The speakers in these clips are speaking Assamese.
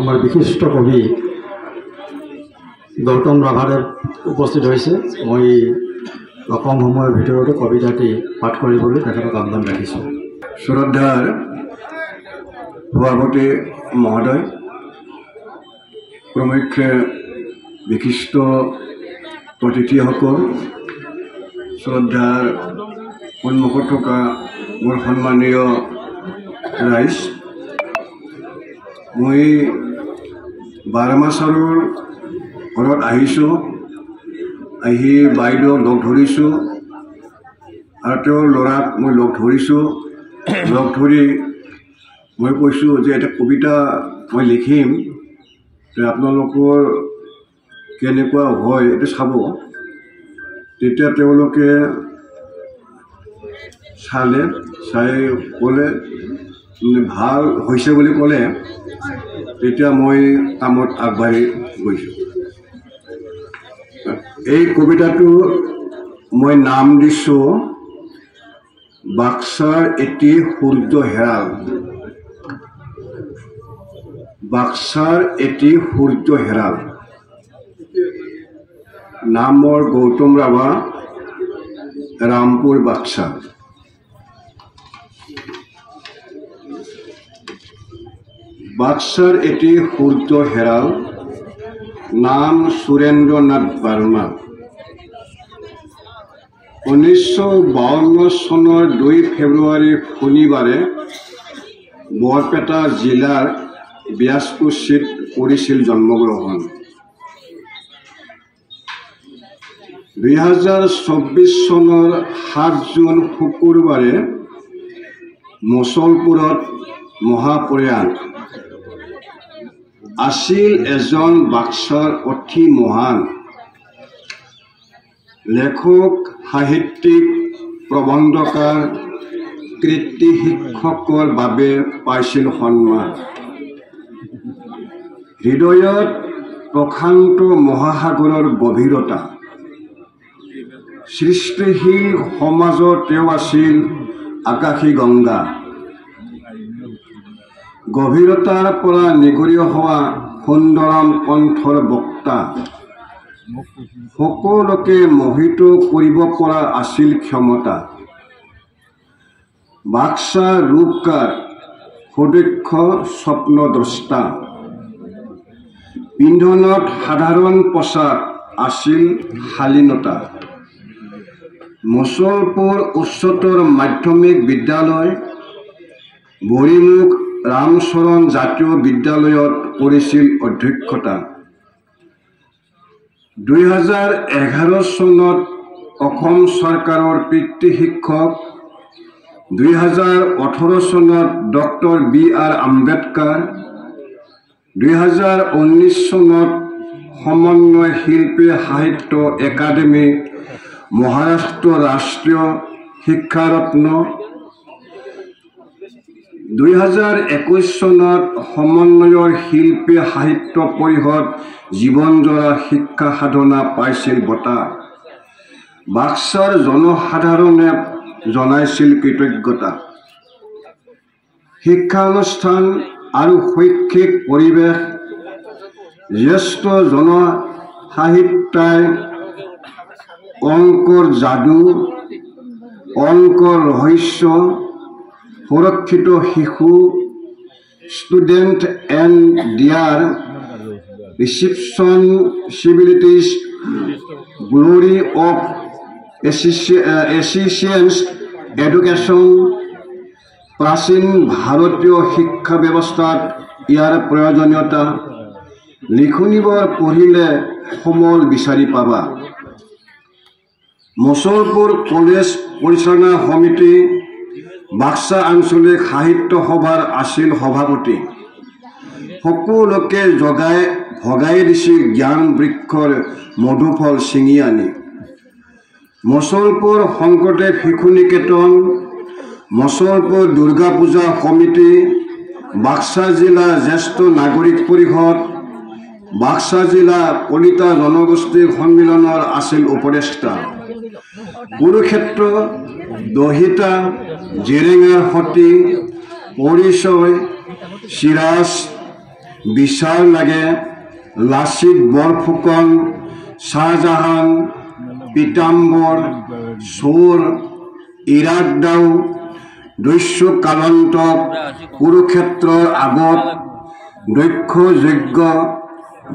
আমাৰ বিশিষ্ট কবি গৌতম ৰাভাদেৱ উপস্থিত হৈছে। মই কম সময়ৰ ভিতৰতে কবিতাটি পাঠ কৰিবলৈ তেখেতক আহ্বান ৰাখিছোঁ। শ্ৰদ্ধাৰ সভাপতি মহোদয়, প্ৰমুখ্যে বিশিষ্ট অতিথিসকল, শ্ৰদ্ধাৰ সন্মুখত থকা মোৰ সন্মানীয় ৰাইজ, মই বাৰমাচাৰৰ ঘৰত আহিছোঁ। আহি বাইদেউ লগ ধৰিছোঁ আৰু তেওঁৰ ল'ৰাক মই লগ ধৰিছোঁ। লগ ধৰি মই কৈছোঁ যে এটা কবিতা মই লিখিম, আপোনালোকৰ কেনেকুৱা হয় এইটো চাব। তেতিয়া তেওঁলোকে চালে, চাই ক'লে ভাল হৈছে বুলি ক'লে। তেতিয়া মই কামত আগবাঢ়ি গৈছোঁ। এই কবিতাটো মই নাম দিছোঁ বাক্সাৰ এটি সূৰ্য হেৰাল। বাক্সাৰ এটি সূৰ্য হেৰাল। নাম মোৰ গৌতম ৰাভা, ৰামপুৰ বাক্সা। বাক্সাৰ এটি সূৰ্য হেৰাল, নাম সুৰেন্দ্ৰনাথ বাৰ্মা। 1952 চনৰ 2 ফেব্ৰুৱাৰী শনিবাৰে বৰপেটা জিলাৰ ব্যাসকুছিত কৰিছিল জন্মগ্ৰহণ। 2024 চনৰ 7 জুন শুকুৰবাৰে মুছলপুৰত মহাপ্ৰয়াণ। আছিল এজন বাক্সাৰ অতি মহান লেখক, সাহিত্যিক, প্ৰবন্ধকাৰ, কৃতি শিক্ষকৰ বাবে পাইছিল সন্মান। হৃদয়ত প্ৰশান্ত মহাসাগৰৰ গভীৰতা, সৃষ্টিশীল সমাজৰ তেওঁ আছিল আকাশী গংগা। গভীৰতাৰ পৰা নিগৰি হোৱা সুন্দৰম কণ্ঠৰ বক্তা, সকলোকে মোহিত কৰিব পৰা আছিল ক্ষমতা। বাক্সা ৰূপকাৰ, সুদক্ষ স্বপ্নদ্ৰষ্টা। পিন্ধনত সাধাৰণ পোচাক, আছিল শালীনতা। মুছলপুৰ উচ্চতৰ মাধ্যমিক বিদ্যালয়, বৰিমুখ ৰামচৰণ জাতীয় বিদ্যালয়ত কৰিছিল অধ্যক্ষতা। 2011 চনত অসম চৰকাৰৰ পিতৃ শিক্ষক। 2018 চনত ডক্টৰ B.R. আম্বেদকাৰ। 2019 চনত সমন্বয় শিল্পী সাহিত্য একাডেমী, মহাৰাষ্ট্ৰ ৰাষ্ট্ৰীয় শিক্ষাৰত্ন। 2021 চনত সমন্বয়ৰ শিল্পী সাহিত্য পৰিষদ জীৱনজোৰা শিক্ষা সাধনা পাইছিল বঁটা। বাক্সাৰ জনসাধাৰণে জনাইছিল কৃতজ্ঞতা। শিক্ষানুষ্ঠান আৰু শৈক্ষিক পৰিৱেশ, জ্যেষ্ঠ জনসাহিত্যাই অংকৰ যাদু, অংকৰ ৰহস্য, সুৰক্ষিত শিশু, ষ্টুডেণ্ট এণ্ড দিয়াৰ ৰিচিপশ্যনচিবিলিটিজ, গ্লৰি অফ এচিচিয়েন্স এডুকেশ্যন। প্ৰাচীন ভাৰতীয় শিক্ষা ব্যৱস্থাত ইয়াৰ প্ৰয়োজনীয়তা, লিখনিবোৰ পঢ়িলে সমল বিচাৰি পাবা। মুছলপুৰ কলেজ পৰিচালনা সমিতি, বাক্সা আঞ্চলিক সাহিত্য সভাৰ আছিল সভাপতি। সকলোকে ভগাই দিছিল জ্ঞান বৃক্ষৰ মধুফল ছিঙি আনি। মুছলপুৰ শংকৰদেৱ শিশু নিকেতন, মুছলপুৰ দুৰ্গা পূজা সমিতি, বাক্সা জিলা জ্যেষ্ঠ নাগৰিক পৰিষদ, বাক্সা জিলা কলিতা জনগোষ্ঠী সন্মিলনৰ আছিল উপদেষ্টা। কুৰুক্ষেত্ৰ, দহিতা, জেৰেঙা সতী, পৰিচয়, চিৰাজ, বিচাৰ লাগে লাচিত বৰফুকন শাহজাহান পীতাম্বৰ চোৰ ইৰাকদাও দস্যু কালন্তক কুৰুক্ষেত্ৰৰ আগত দক্ষ যোগ্য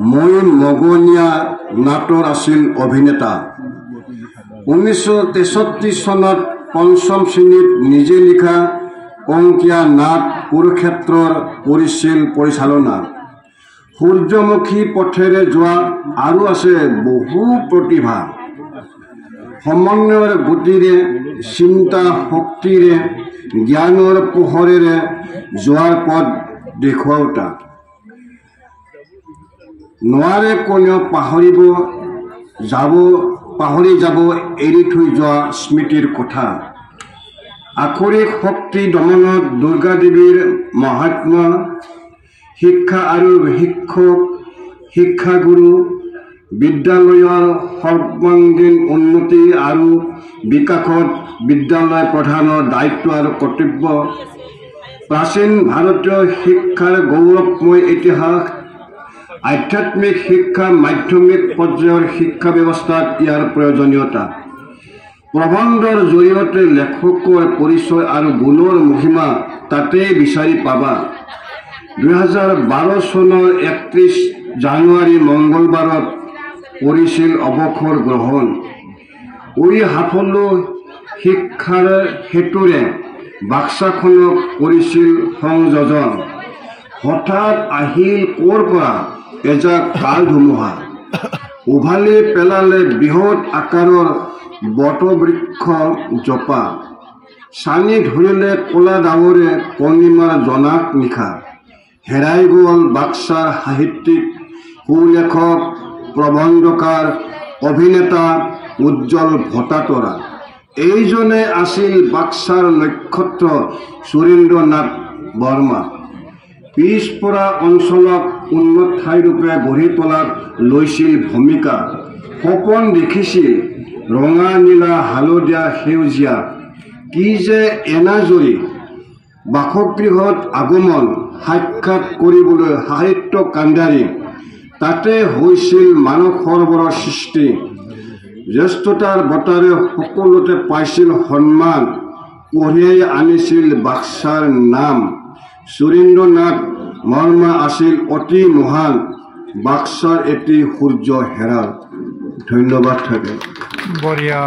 মই মগনীয়া নাটৰ আছিল অভিনেতা 1963 চনত পঞ্চম শ্ৰেণীত নিজে লিখা অংকীয়া নাট কুৰুক্ষেত্ৰৰ কৰিছিল পৰিচালনা সূৰ্যমুখী পথেৰে যোৱা আৰু আছে বহু প্ৰতিভা সমন্বয়ৰ গতিৰে চিন্তা শক্তিৰে জ্ঞানৰ পোহৰেৰে যোৱাৰ পথ দেখুৱাওঁতা নোৱাৰে কোনেও পাহৰি যাব এৰি থৈ যোৱা স্মৃতিৰ কথা আখৰিক শক্তি দমনত দুৰ্গা দেৱীৰ মহাত্মা শিক্ষা আৰু শিক্ষক শিক্ষাগুৰু বিদ্যালয়ৰ সৰ্বাংগীন উন্নতি আৰু বিকাশত বিদ্যালয় প্ৰধানৰ দায়িত্ব আৰু কৰ্তব্য প্ৰাচীন ভাৰতীয় শিক্ষাৰ গৌৰৱময় ইতিহাস আধ্যাত্মিক শিক্ষা মাধ্যমিক পৰ্যায়ৰ শিক্ষা ব্যৱস্থাত ইয়াৰ প্ৰয়োজনীয়তা প্ৰবন্ধৰ জৰিয়তে লেখকৰ পৰিচয় আৰু গুণৰ মহিমা তাতেই বিচাৰি পাবা 2012 চনৰ 31 জানুৱাৰী মঙ্গলবাৰত কৰিছিল অৱসৰ গ্ৰহণ সাফল্য শিক্ষাৰ হেতুৰে বাক্সাখনক কৰিছিল সংযোজন হঠাৎ আহিল ক'ৰ পৰা এজাক কাল ধুমুহা উভালি পেলালে বৃহৎ আকাৰৰ বটবৃক্ষ জপা চানি ধৰিলে ক'লা ডাৱৰে পূৰ্ণিমাৰ জনাক নিশা হেৰাই গ'ল বাক্সাৰ সাহিত্যিক সুলেখক প্ৰবন্ধকাৰ অভিনেতা উজ্জ্বল ভট্টাতৰা এইজনে আছিল বাক্সাৰ নক্ষত্ৰ সুৰেন্দ্ৰ নাথ বৰ্মা পিছপৰা অঞ্চলক উন্নত ঠাইৰূপে গঢ়ি তোলাত লৈছিল ভূমিকা সপোন দেখিছিল ৰঙা নীলা হালধীয়া সেউজীয়া কি যে এনাজৰি বাসগৃহত আগমন সাক্ষাৎ কৰিবলৈ সাহিত্য কাণ্ডাৰী তাতে হৈছিল মানৱ সৰোবৰৰ সৃষ্টি জ্যেষ্ঠতাৰ বঁটাৰে সকলোতে পাইছিল সন্মান কঢ়িয়াই আনিছিল বাক্সাৰ নাম সুৰেন্দ্ৰ নাথ বৰ্মা আছিল অতি মহান বাক্সাৰ এটি সূৰ্য হেৰাল ধন্যবাদ থাকে বঢ়িয়া